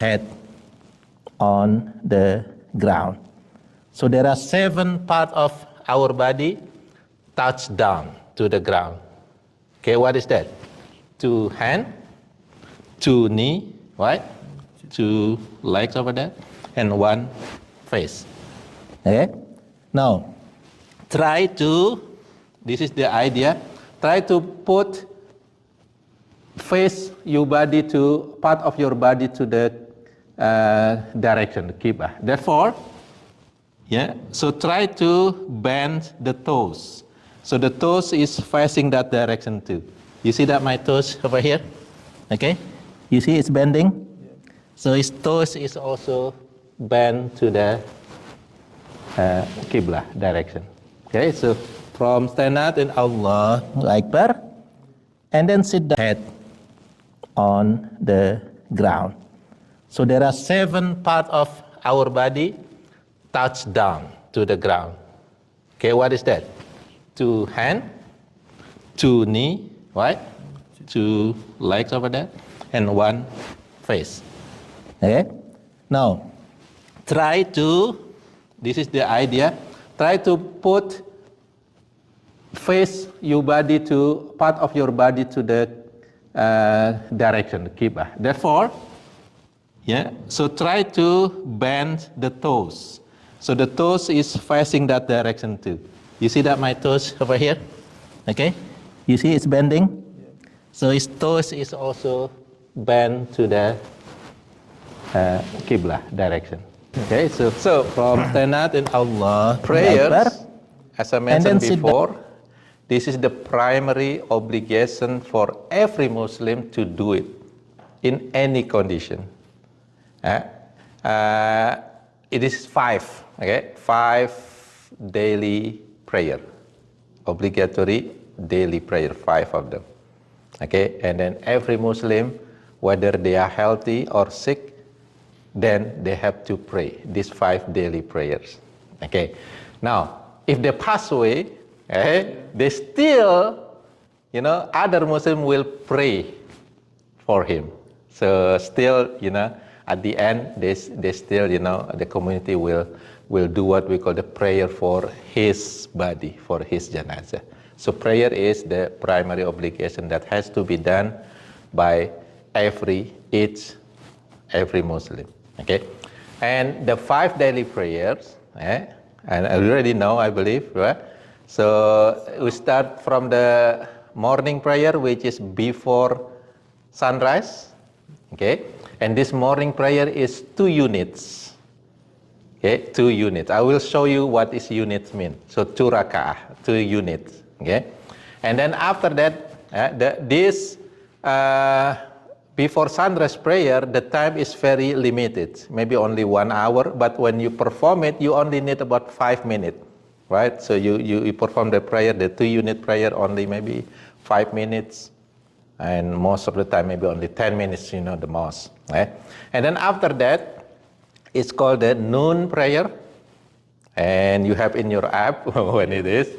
head on the ground. So there are 7 parts of our body touch down to the ground. Okay, what is that? 2 hands, 2 knees, right? 2 legs over there, and 1 face. Okay? Now, this is the idea, try to put face your body to, part of your body to the direction, the Qiblah. Therefore, so try to bend the toes. So the toes is facing that direction too. You see that my toes over here? Okay? You see it's bending? So his toes is also bent to the Qiblah direction. Okay, so from stand up and Allahu Akbar, and then sit the head on the ground. So there are 7 parts of our body touch down to the ground. Okay, what is that? 2 hands, 2 knees, right? 2 legs over there, and 1 face. Okay? Now, this is the idea, try to put face your body to, part of your body to the direction, the Qiblah. Therefore, so try to bend the toes. So the toes is facing that direction too. You see that my toes over here? Okay? You see it's bending? So his toes is also bent to the Qiblah direction. Okay, so from stand up and Allah prayers, as I mentioned before, this is the primary obligation for every Muslim to do it in any condition. It is 5, okay? 5 daily prayer, obligatory daily prayer, 5 of them. Okay, and then every Muslim, whether they are healthy or sick, then they have to pray these 5 daily prayers. Okay, now if they pass away, they still, other Muslim will pray for him. So still, at the end, they still, the community will do what we call the prayer for his body, for his janazah. So prayer is the primary obligation that has to be done by every Muslim. Okay, and the 5 daily prayers, and I already know, I believe, right? So we start from the morning prayer, which is before sunrise. Okay, and this morning prayer is 2 units. Okay, 2 units. I will show you what is units mean. So 2 raka'ah, 2 units. Okay, and then after that, before sunrise prayer, the time is very limited, maybe only 1 hour, but when you perform it, you only need about 5 minutes, right? So you perform the prayer, the 2-unit prayer, only maybe 5 minutes, and most of the time, maybe only 10 minutes, the most, right? And then after that, it's called the noon prayer, and you have in your app when it is,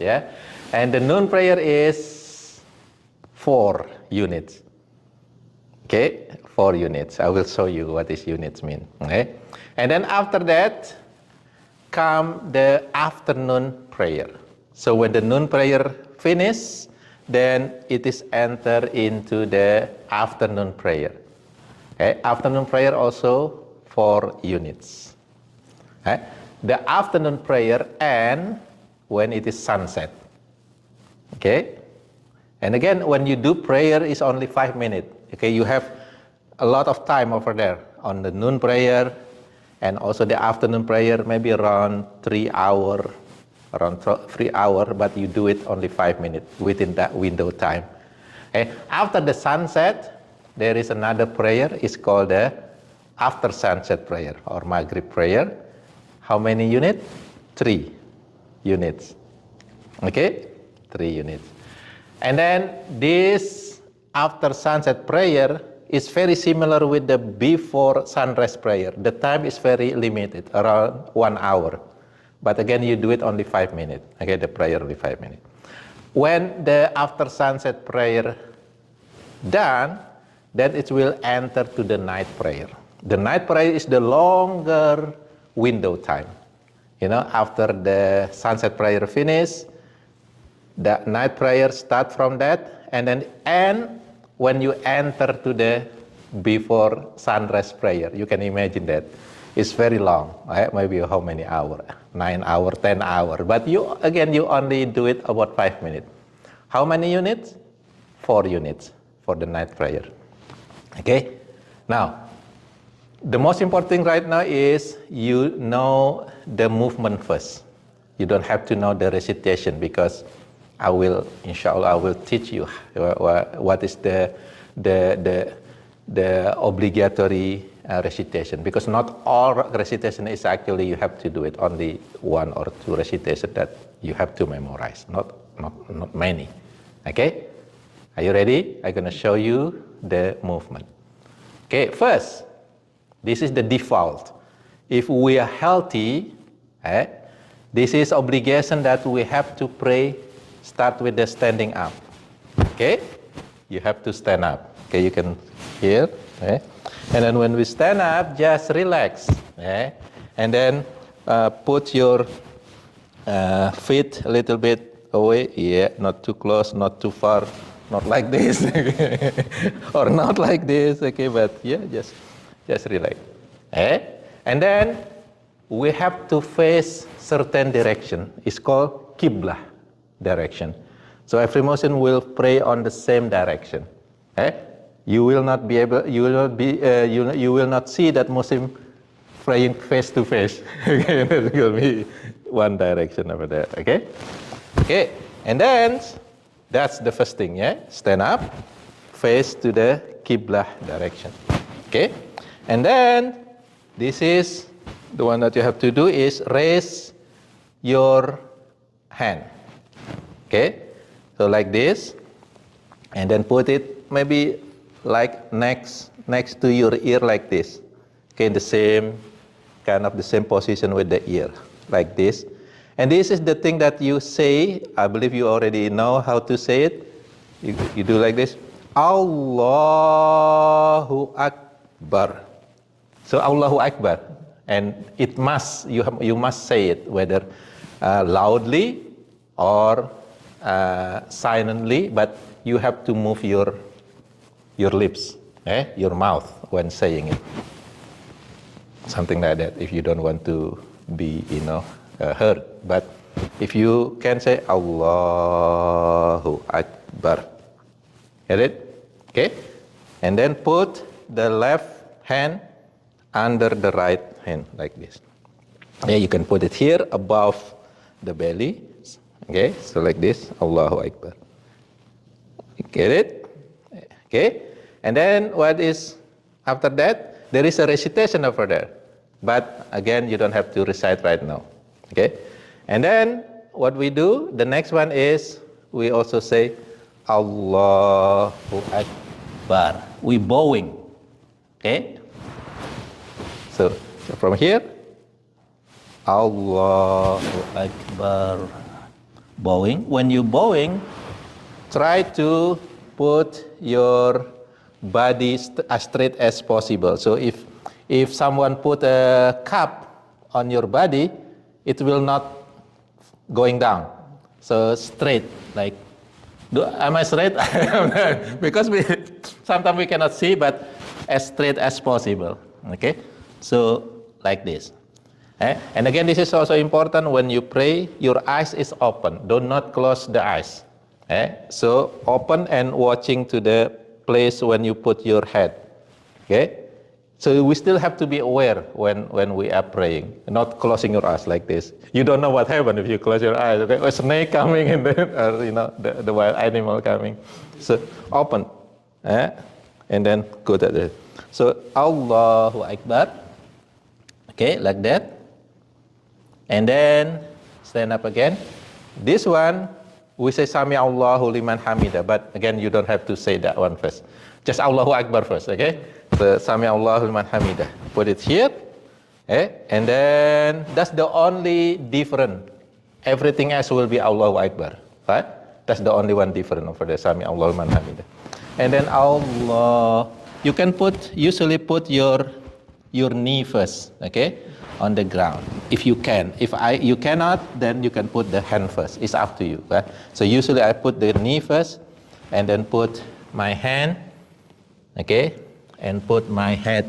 and the noon prayer is 4 units. Okay, 4 units. I will show you what these units mean. Okay, and then after that come the afternoon prayer. So when the noon prayer finish, then it is enter into the afternoon prayer. Okay, afternoon prayer also 4 units. Okay? The afternoon prayer ends when it is sunset. Okay, and again, when you do prayer, it's only 5 minutes. Okay, you have a lot of time over there on the noon prayer and also the afternoon prayer, maybe around 3 hours, but you do it only 5 minutes within that window time. Okay. After the sunset, there is another prayer. It's called the after sunset prayer or Maghrib prayer. How many units? 3 units. Okay, 3 units. And then this after sunset prayer is very similar with the before sunrise prayer. The time is very limited, around 1 hour. But again, you do it only 5 minutes. Okay, the prayer only 5 minutes. When the after sunset prayer done, then it will enter to the night prayer. The night prayer is the longer window time. After the sunset prayer finish, the night prayer start from that, and then end when you enter to the before sunrise prayer. You can imagine that. It's very long, right? Maybe how many hours? 9 hours, 10 hours. But you only do it about 5 minutes. How many units? 4 units for the night prayer. Okay? Now, the most important thing right now is you know the movement first. You don't have to know the recitation, because inshallah, I will teach you what is the obligatory recitation, because not all recitation is actually you have to do it. Only 1 or 2 recitation that you have to memorize, not many. Okay? Are you ready? I'm going to show you the movement. Okay, first, this is the default. If we are healthy, this is obligation that we have to pray. Start with the standing up. Okay? You have to stand up. Okay, you can hear. Okay? And then when we stand up, just relax. Okay? And then put your feet a little bit away. Yeah, not too close, not too far. Not like this. Or not like this. Okay, but yeah, just relax. And then we have to face certain direction. It's called Qiblah direction. So every Muslim will pray on the same direction. You will not be able. You will not see that Muslim praying face to face. Okay, there will be one direction over there. Okay. Okay, and then that's the first thing. Yeah, stand up, face to the Qiblah direction. Okay, and then this is the one that you have to do is raise your hand. Okay, so like this, and then put it maybe like next to your ear like this. Okay, in the same position with the ear, like this. And this is the thing that you say. I believe you already know how to say it. You do like this. Allahu Akbar. So Allahu Akbar, and you must say it, whether loudly or silently, but you have to move your lips, your mouth when saying it. Something like that, if you don't want to be, heard. But if you can say Allahu Akbar, get it? Okay? And then put the left hand under the right hand, like this. Yeah, you can put it here above the belly. Okay, so like this, Allahu Akbar. Get it? Okay, and then what is after that? There is a recitation over there, but again, you don't have to recite right now. Okay, and then what we do, the next one is we also say Allahu Akbar. We bowing. Okay, so from here, Allahu Akbar. Bowing. When you bowing, try to put your body as straight as possible. So if someone put a cup on your body, it will not going down. So straight, like, am I straight? Because sometimes we cannot see, but as straight as possible. Okay, so like this. And again, this is also important when you pray, your eyes is open. Do not close the eyes. So open and watching to the place when you put your head. Okay? So we still have to be aware when we are praying, not closing your eyes like this. You don't know what happened if you close your eyes. Okay? A snake coming and then, or the wild animal coming. So open. And then go to the. So Allahu Akbar. Okay, like that. And then stand up again. This one, we say Sami Allahu liman hamida, but again, you don't have to say that one first. Just Allahu Akbar first, okay? So Sami Allahu liman hamida. Put it here, and then that's the only different. Everything else will be Allahu Akbar, right? That's the only one different over the Sami Allahu liman hamida. And then Allah, you can usually put your your knee first, okay, on the ground, if you can. If you cannot, then you can put the hand first. It's up to you. Right? So usually I put the knee first, and then put my hand, okay, and put my head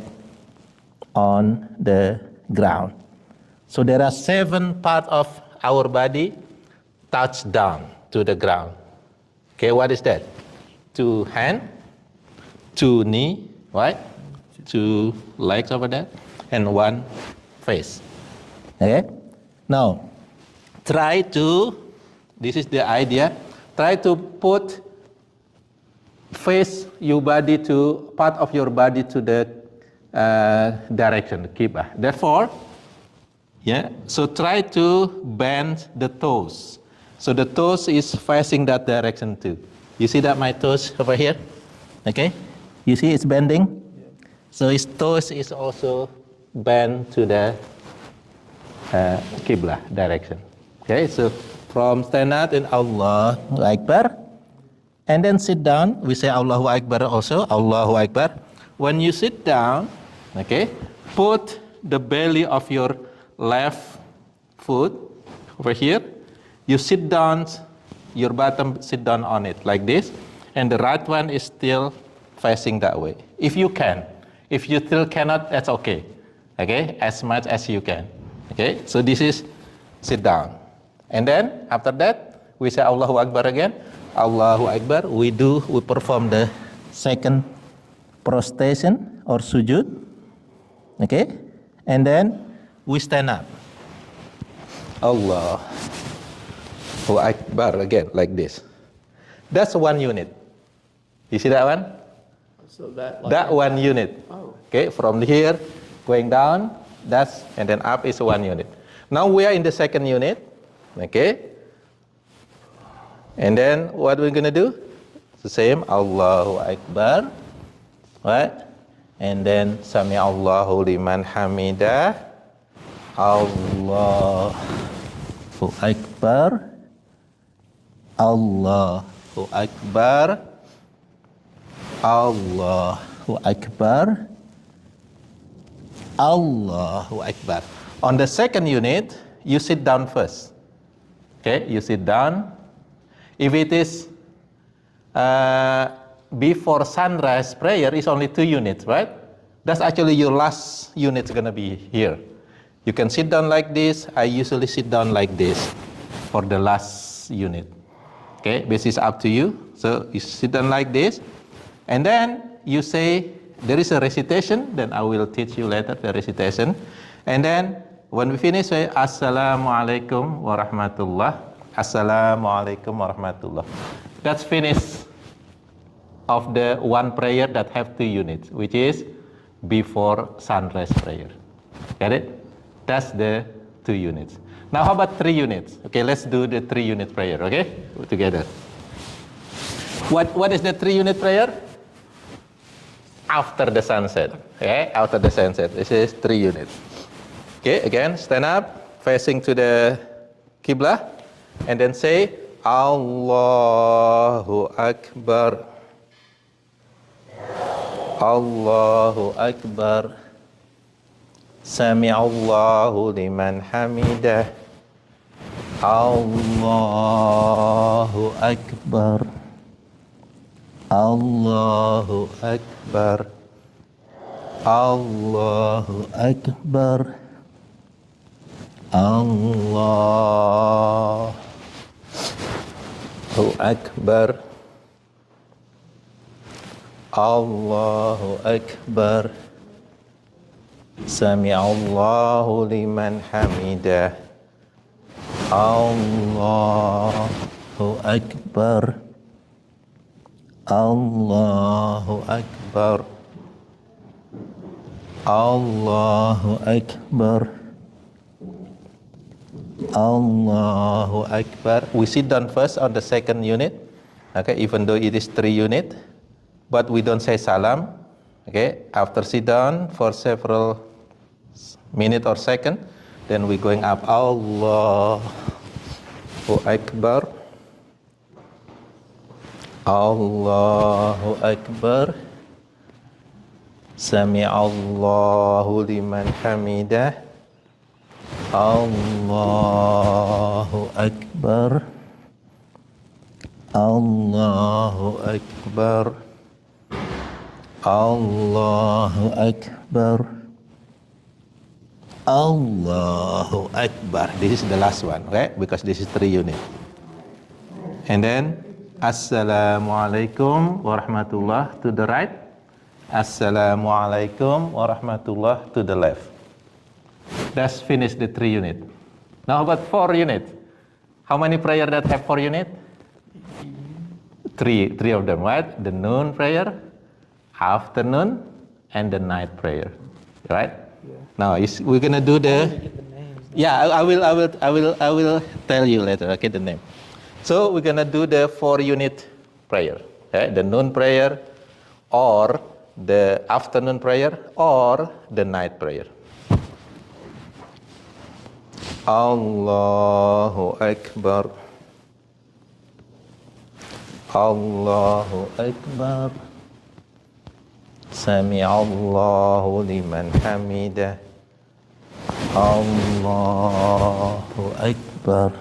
on the ground. So there are 7 parts of our body touch down to the ground. Okay, what is that? 2 hand, 2 knee, right? 2 legs over there, and 1 face. Okay? Now, try to, this is the idea, try to put face your body to, part of your body to the direction, Qiblah. Therefore, yeah, so try to bend the toes. So the toes is facing that direction too. You see that my toes over here? Okay? You see it's bending? Yeah. So his toes is also bent to the Qiblah direction. Okay, so from stand up and Allahu Akbar. And then sit down, we say Allahu Akbar also, Allahu Akbar. When you sit down, okay, put the belly of your left foot over here. You sit down, your bottom sit down on it like this, and the right one is still facing that way. If you can. If you still cannot, that's okay. Okay, as much as you can. Okay, so this is sit down. And then after that, we say Allahu Akbar again. Allahu Akbar, we perform the second prostration or sujud, okay, and then we stand up. Allahu Akbar again, like this. That's 1 unit. You see that one? So that 1 unit. Oh. Okay, from here going down, and then up is 1 unit. Now we are in the second unit, okay. And then what we're going to do? The same, Allahu Akbar, right? And then Sami Allahu liman hamidah, Allahu Akbar, Allahu Akbar, Allahu Akbar, Allahu Akbar. On the second unit, you sit down first. Okay, you sit down. If it is before sunrise prayer, it's only 2 units, right? That's actually your last unit is going to be here. You can sit down like this. I usually sit down like this for the last unit. Okay, this is up to you. So you sit down like this. And then you say, there is a recitation. Then I will teach you later the recitation. And then when we finish, say, Assalamualaikum warahmatullah. Assalamualaikum warahmatullah. That's finish of the 1 prayer that have 2 units, which is before sunrise prayer. Get it? That's the 2 units. Now how about 3 units? Okay, let's do the 3 unit prayer, okay? Together. What is the 3 unit prayer? After the sunset. Okay, after the sunset. This is 3 units. Okay, again, stand up, facing to the Qiblah. And then say, Allahu Akbar. Allahu Akbar. Sami'allahu liman hamidah. Allahu Akbar. Allahu Akbar. Allahu Akbar. Allahu Akbar. Allahu Akbar. Sami'allahu liman hamidah. Allahu Akbar. Allahu Akbar. Allahu Akbar. Allahu Akbar. We sit down first on the second unit, okay, even though it is 3 unit, but we don't say salam, okay. After sit down for several minutes or second, then we going up. Allahu Akbar. Allahu Akbar. Sami'allahu liman hamidah. Allahu Akbar. Allahu Akbar. Allahu Akbar. Allahu Akbar. This is the last one, okay? Because this is 3 units. And then Assalamualaikum warahmatullah to the right. Assalamualaikum warahmatullah to the left. That's finished the 3 units. Now about 4 units. How many prayer that have 4 units? Three of them, right? The noon prayer, afternoon, and the night prayer, right? Yeah. Now we're gonna do the. Yeah, I will tell you later. Okay, the name. So we're gonna do the 4 unit prayer. Okay? The noon prayer, or the afternoon prayer, or the night prayer. Allahu Akbar. Allahu Akbar. Sami'allahu liman hamidah. Allahu Akbar.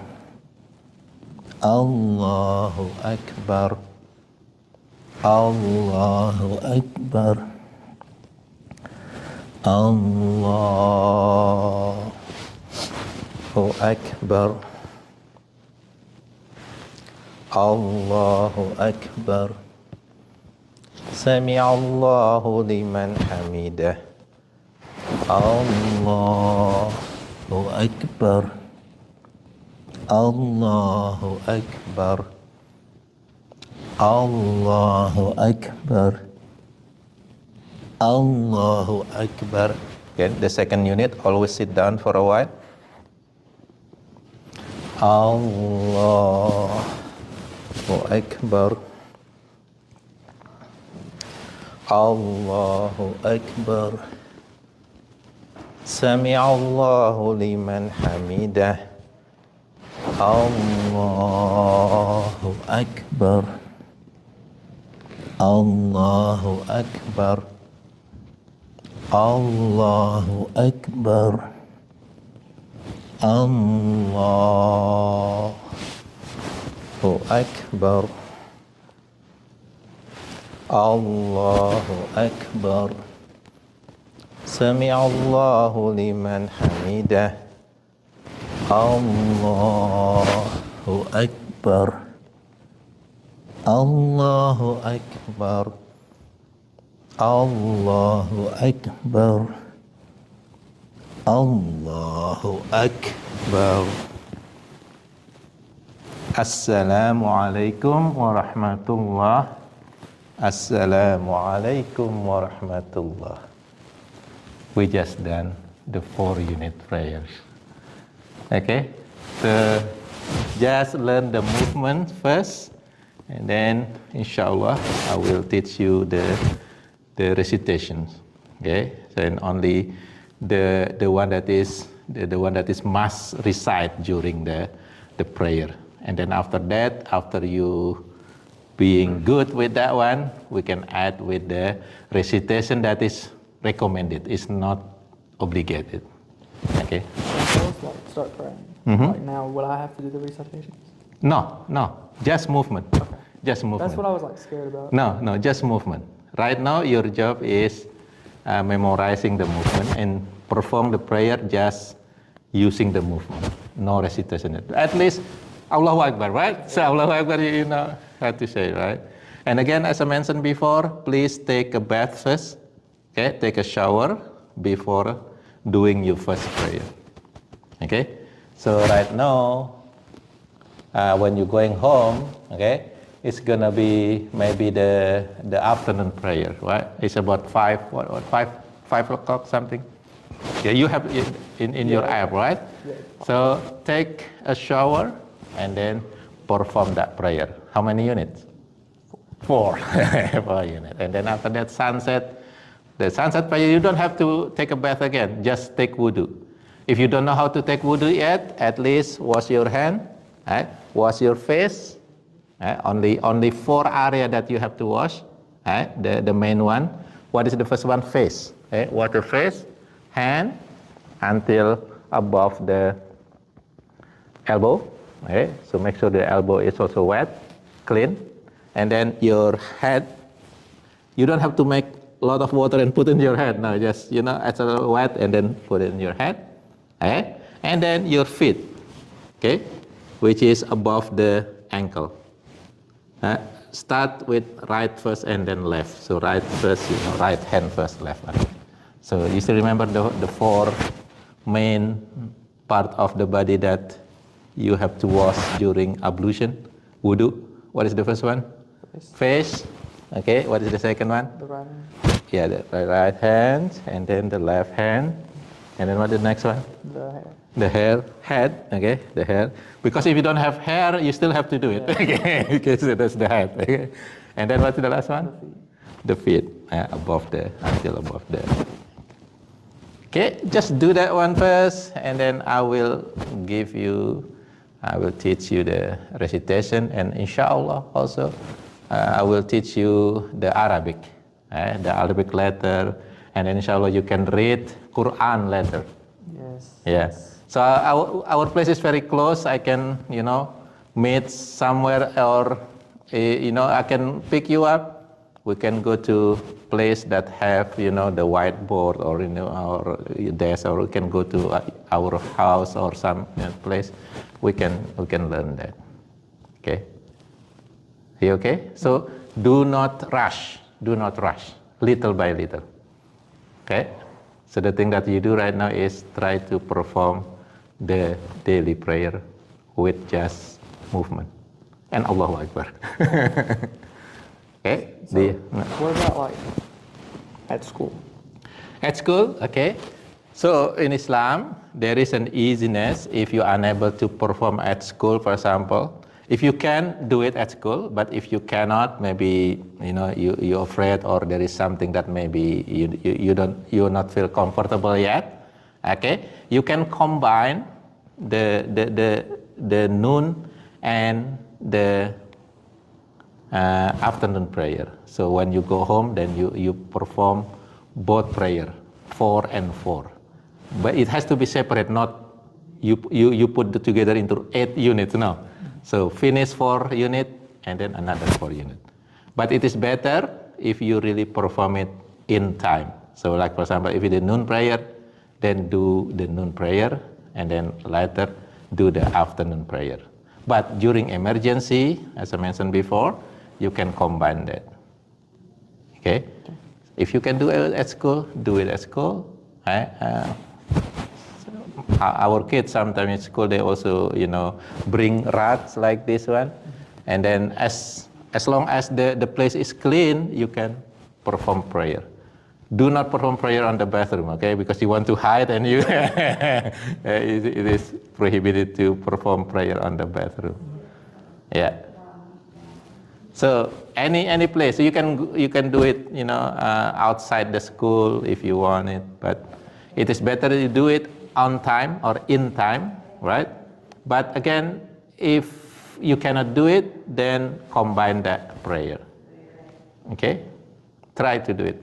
Allahu Akbar. Allahu Akbar. Allahu Akbar. Allahu Akbar. Sami'allahu liman hamidah. Allahu Akbar. Allahu Akbar. Allahu Akbar. Allahu Akbar. Okay, the second unit, always sit down for a while. Allahu Akbar. Allahu Akbar. Sami'allahu liman hamidah. Allahu Akbar. Allahu Akbar. Allahu Akbar. Allahu Akbar. Allahu Akbar. Sami'allahu liman hamidah. Allahu Akbar. Allahu Akbar. Allahu Akbar. Allahu Akbar. Assalamualaikum warahmatullahi. Assalamualaikum warahmatullahi. We just done the 4 unit prayers. Okay, so just learn the movement first, and then inshallah I will teach you the recitations. Okay, so and only the one that is must recite during the prayer, and then after that, after you being good with that one, we can add with the recitation that is recommended. It's not obligated. Okay. Start praying. Like now, will I have to do the recitations? No, just movement. Okay. Just movement. That's what I was like scared about. No, just movement. Right now, your job is memorizing the movement and perform the prayer just using the movement. No recitation. At least, Allahu Akbar, right? So Allahu Akbar, you know how to say, right? And again, as I mentioned before, please take a bath first. Okay, take a shower before doing your first prayer. Okay, so right now, when you're going home, okay, it's gonna be maybe the afternoon prayer, right? It's about 5 o'clock something. Yeah, you have it in your app, right? Yeah. So take a shower and then perform that prayer. How many units? 4. 4 units. And then after that, sunset. The sunset prayer, you don't have to take a bath again. Just take wudu. If you don't know how to take wudu yet, at least wash your hand, right? Wash your face. Right? Only 4 areas that you have to wash. Right? The main one. What is the first one? Face. Okay? Water face, hand until above the elbow. Okay? So make sure the elbow is also wet, clean. And then your head, you don't have to make a lot of water and put in your head. No, just, it's a little wet and then put it in your head. Okay? And then your feet, okay, which is above the ankle. Start with right first and then left. So right first, right hand first, left hand. So you still remember the four main part of the body that you have to wash during ablution, wudu. What is the first one? Face. Okay, what is the second one? The right hand. Yeah, the right hand, and then the left hand, and then what is the next one? The hair. The hair, head, okay, the hair. Because if you don't have hair, you still have to do it. Okay, okay, so that's the head. Okay. And then what's the last one? The feet, until above the. Okay, just do that one first, and then I will teach you the recitation, and inshallah also, I will teach you the Arabic letter, and then inshallah you can read Quran letter. Yes. Yeah. So our place is very close. I can, meet somewhere, or, I can pick you up. We can go to place that have, the whiteboard, or, our desk, or we can go to our house or some place. We can learn that. Okay. You okay? So do not rush. Do not rush. Little by little. Okay. So the thing that you do right now is try to perform the daily prayer with just movement. And Allahu Akbar. Okay? So, what about like at school? At school, okay. So in Islam, there is an easiness if you are unable to perform at school, for example. If you can, do it at school, but if you cannot, maybe you're afraid, or there is something that maybe you not feel comfortable yet. Okay, you can combine the noon and the afternoon prayer. So when you go home, then you perform both prayer, 4 and 4. But it has to be separate, not you put it together into 8 units. No. So finish 4 unit and then another 4 unit. But it is better if you really perform it in time. So like for example, if you do noon prayer, then do the noon prayer, and then later do the afternoon prayer. But during emergency, as I mentioned before, you can combine that. Okay? If you can do it at school, do it at school. Our kids sometimes in school, they also, bring rugs like this one. And then as long as the place is clean, you can perform prayer. Do not perform prayer on the bathroom, okay? Because you want to hide, and it is prohibited to perform prayer on the bathroom. Yeah. So any place, so you can do it, outside the school if you want it, but it is better to do it on time or in time, right? But again, if you cannot do it, then combine that prayer. Okay? Try to do it.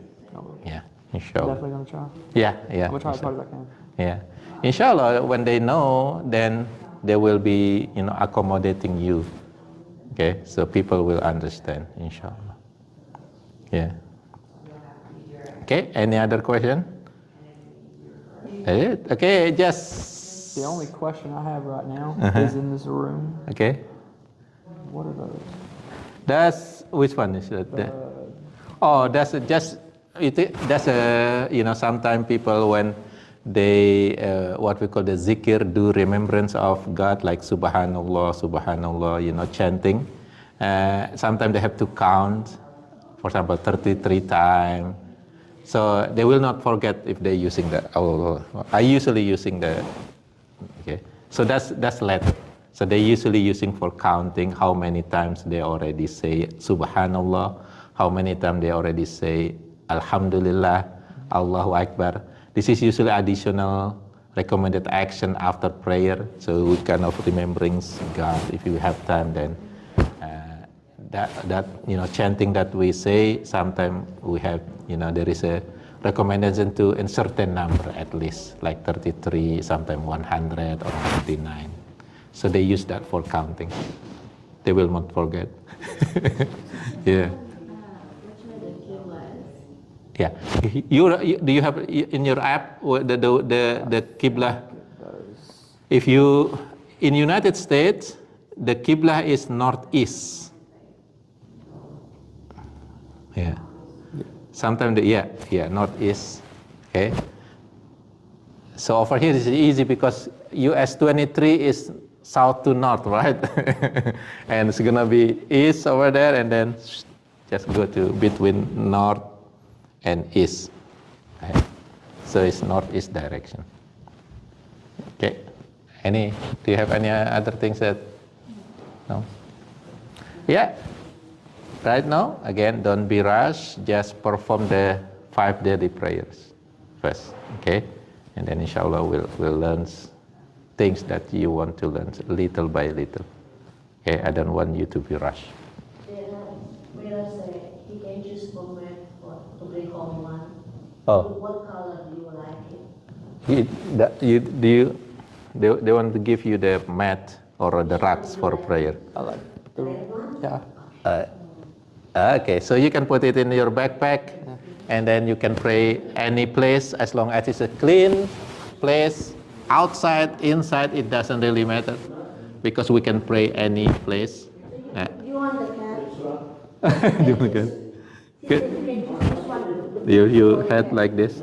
Yeah, inshallah. Definitely gonna try. Yeah. I'm gonna try as hard as I can. Yeah. Inshallah, when they know, then they will be, accommodating you. Okay? So people will understand, inshallah. Yeah. Okay, any other question? Okay, just... The only question I have right now is in this room. Okay. What are those? That's, which one is that? That's just, sometimes people, when they, what we call the zikr, do remembrance of God, like subhanallah, chanting. Sometimes they have to count, for example, 33 times. So they will not forget if they're using the Allah. I usually using the, okay. So that's letter. So they usually using for counting how many times they already say subhanallah, how many times they already say alhamdulillah, Allahu Akbar. This is usually additional recommended action after prayer. So we kind of remembering God. If you have time, then that chanting that we say, sometimes we have there is a recommendation to a certain number at least, like 33, sometimes 100 or 99. So they use that for counting. They will not forget. Yeah. Yeah. Do you have in your app the Qibla? If you in United States, the Qibla is northeast. Yeah. Sometimes northeast. Okay. So over here is easy because US 23 is south to north, right? And it's gonna be east over there, and then just go to between north and east. Right? So it's northeast direction. Okay. Do you have any other things that? No? Yeah. Right now, again, don't be rushed. Just perform the 5 daily prayers first. Okay. And then inshallah we'll learn things that you want to learn little by little. Okay, I don't want you to be rushed. Where I say he can choose from where to bring home one. Oh. What color do you like it? They want to give you the mat or the rugs for prayer. I like the, yeah. Okay, so you can put it in your backpack, and then you can pray any place as long as it's a clean place. Outside, inside, it doesn't really matter, because we can pray any place. Do you want the cat? Do you want the cat? Good. You had like this.